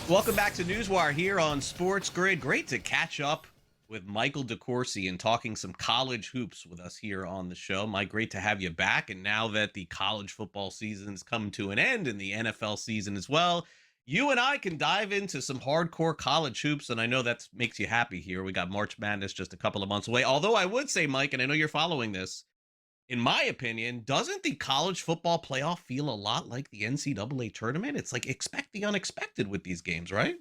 Welcome back to NewsWire here on SportsGrid. Great to catch up with Michael DeCourcy and talking some college hoops with us here on the show. Mike, great to have you back. And now that the college football season's come to an end and the NFL season as well, you and I can dive into some hardcore college hoops. And I know that makes you happy here. We got March Madness just a couple of months away. Although I would say, Mike, and I know you're following this, in my opinion, doesn't the college football playoff feel a lot like the NCAA tournament? It's like expect the unexpected with these games, right?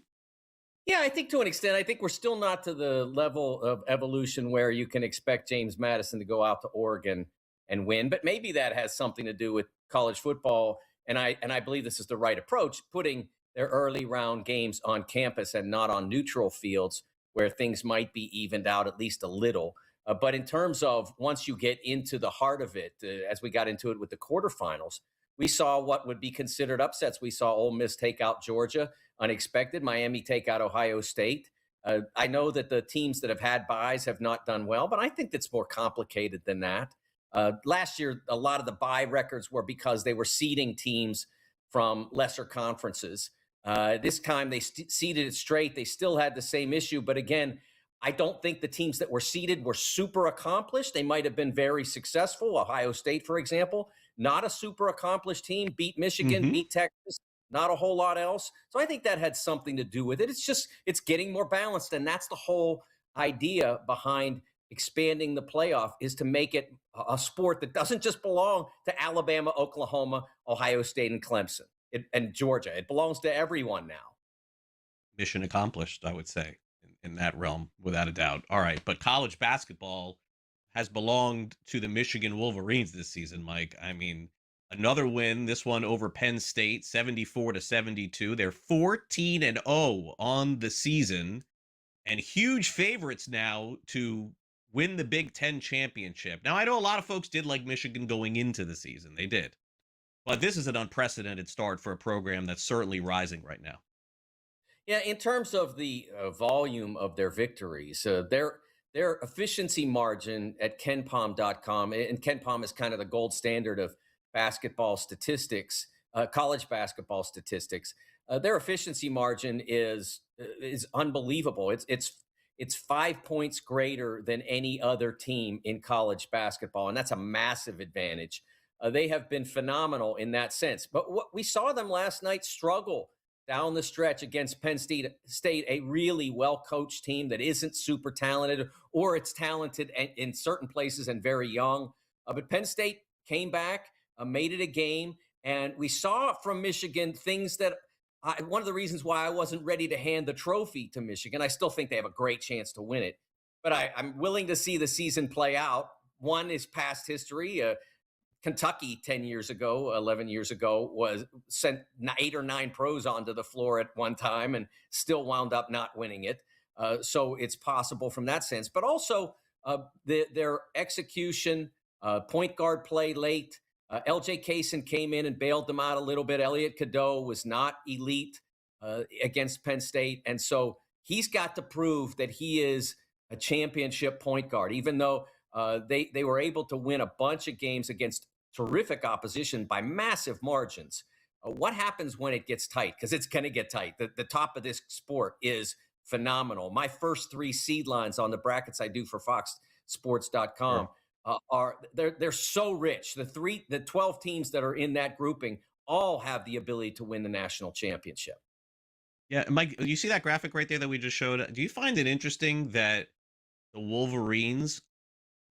Yeah, I think to an extent, I think we're still not to the level of evolution where you can expect James Madison to go out to Oregon and win. But maybe that has something to do with college football. And I believe this is the right approach, putting their early round games on campus and not on neutral fields where things might be evened out at least a little. But in terms of once you get into the heart of it, as we got into it with the quarterfinals, we saw what would be considered upsets. We saw Ole Miss take out Georgia, unexpected. Miami take out Ohio State. I know that the teams that have had buys have not done well, but I think that's more complicated than that. Last year, a lot of the buy records were because they were seeding teams from lesser conferences. This time they seeded it straight. They still had the same issue, but again, I don't think the teams that were seeded were super accomplished. They might have been very successful. Ohio State, for example, not a super accomplished team, beat Michigan, Mm-hmm. beat Texas, not a whole lot else. So I think that had something to do with it. It's getting more balanced. And that's the whole idea behind expanding the playoff, is to make it a sport that doesn't just belong to Alabama, Oklahoma, Ohio State, and Clemson and Georgia. It belongs to everyone now. Mission accomplished, I would say, in that realm, without a doubt. All right, but college basketball has belonged to the Michigan Wolverines this season, Mike. I mean, another win, this one over Penn State, 74-72. They're 14-0 on the season and huge favorites now to win the Big Ten championship. Now, I know a lot of folks did like Michigan going into the season. They did. But this is an unprecedented start for a program that's certainly rising right now. Yeah, in terms of the volume of their victories, their efficiency margin at KenPom.com, and KenPom is kind of the gold standard of basketball statistics, college basketball statistics. Their efficiency margin is unbelievable. It's 5 points greater than any other team in college basketball, and that's a massive advantage. They have been phenomenal in that sense. But what we saw them last night struggle down the stretch against Penn State, a really well-coached team that isn't super talented, or it's talented in certain places and very young. But Penn State came back, made it a game, and we saw from Michigan things that one of the reasons why I wasn't ready to hand the trophy to Michigan. I still think they have a great chance to win it, but I'm willing to see the season play out. One is past history. Kentucky 10 years ago, 11 years ago, was sent 8 or 9 pros onto the floor at one time and still wound up not winning it. So it's possible from that sense. But also their execution, point guard play late. LJ Kaysen came in and bailed them out a little bit. Elliot Cadeau was not elite against Penn State. And so he's got to prove that he is a championship point guard, even though they were able to win a bunch of games against terrific opposition by massive margins. What happens when it gets tight? Because it's going to get tight. The top of this sport is phenomenal. My first 3 seed lines on the brackets I do for FoxSports.com they're so rich. The 12 teams that are in that grouping all have the ability to win the national championship. Yeah, Mike, you see that graphic right there that we just showed? Do you find it interesting that the Wolverines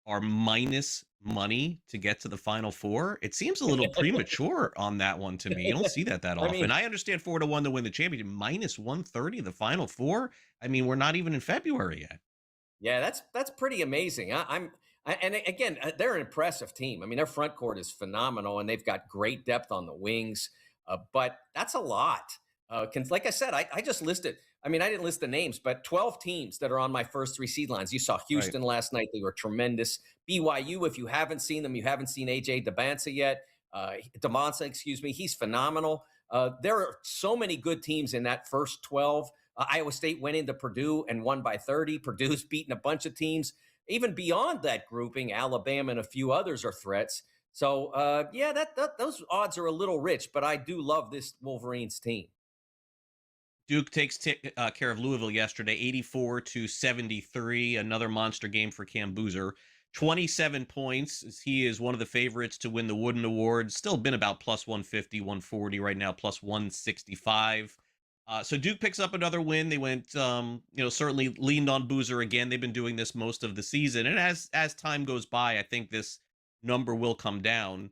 are minus money to get to the Final Four? It seems a little premature on that one to me. You don't see that I often. mean, I understand 4-1 to win the championship, minus 130 the Final Four. I mean, we're not even in February yet. yeah, that's pretty amazing. And again, they're an impressive team. I mean, their front court is phenomenal, and they've got great depth on the wings. But that's a lot. Like I said, I just listed. I mean, I didn't list the names, but 12 teams that are on my first 3 seed lines. You saw Right. Houston last night; they were tremendous. BYU, if you haven't seen them, you haven't seen AJ Demansa yet. Demansa, excuse me, he's phenomenal. There are so many good teams in that first 12. Iowa State went into Purdue and won by 30. Purdue's beaten a bunch of teams. Even beyond that grouping, Alabama and a few others are threats. So, yeah, those odds are a little rich, but I do love this Wolverines team. Duke takes care of Louisville yesterday, 84-73. Another monster game for Cam Boozer. 27 points. He is one of the favorites to win the Wooden Award. Still been about plus 150, 140 right now, plus 165. So Duke picks up another win. They went, certainly leaned on Boozer again. They've been doing this most of the season, and as time goes by, I think this number will come down.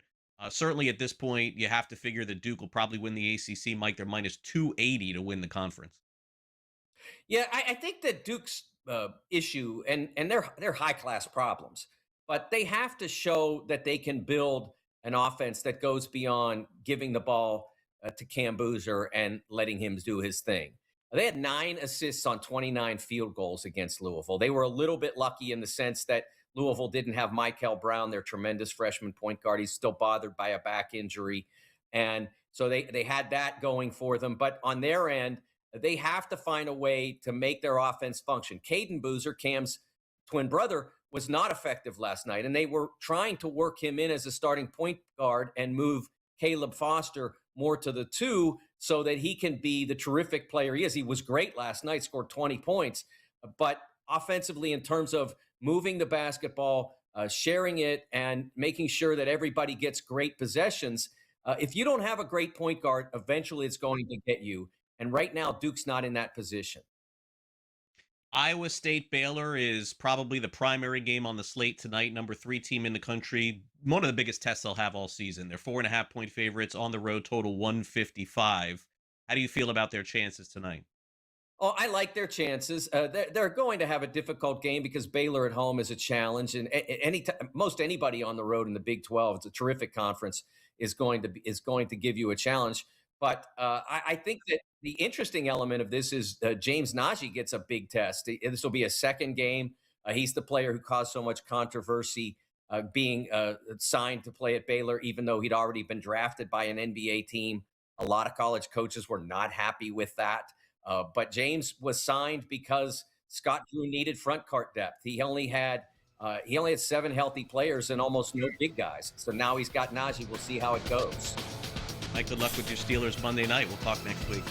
Certainly at this point, you have to figure that Duke will probably win the ACC. Mike, they're minus 280 to win the conference. Yeah, I think that Duke's issue, and they're high class problems, but they have to show that they can build an offense that goes beyond giving the ball to Cam Boozer and letting him do his thing. They had 9 assists on 29 field goals against Louisville. They were a little bit lucky in the sense that Louisville didn't have Michael Brown, their tremendous freshman point guard. He's still bothered by a back injury. And so they had that going for them. But on their end, they have to find a way to make their offense function. Caden Boozer, Cam's twin brother, was not effective last night, and they were trying to work him in as a starting point guard and move Caleb Foster more to the 2 so that he can be the terrific player he is. He was great last night, scored 20 points, but offensively, in terms of moving the basketball, sharing it, and making sure that everybody gets great possessions, if you don't have a great point guard, eventually it's going to get you. And right now, Duke's not in that position. Iowa State Baylor is probably the primary game on the slate tonight. Number 3 team in the country. One of the biggest tests they'll have all season. They're 4.5-point favorites on the road, total 155. How do you feel about their chances tonight? Oh, I like their chances. They're going to have a difficult game because Baylor at home is a challenge, and most anybody on the road in the Big 12, it's a terrific conference, is going to give you a challenge. But I think that the interesting element of this is James Najee gets a big test. This will be a second game. He's the player who caused so much controversy being signed to play at Baylor, even though he'd already been drafted by an NBA team. A lot of college coaches were not happy with that. But James was signed because Scott Drew needed front court depth. He only had 7 healthy players and almost no big guys. So now he's got Najee. We'll see how it goes. Mike, good luck with your Steelers Monday night. We'll talk next week.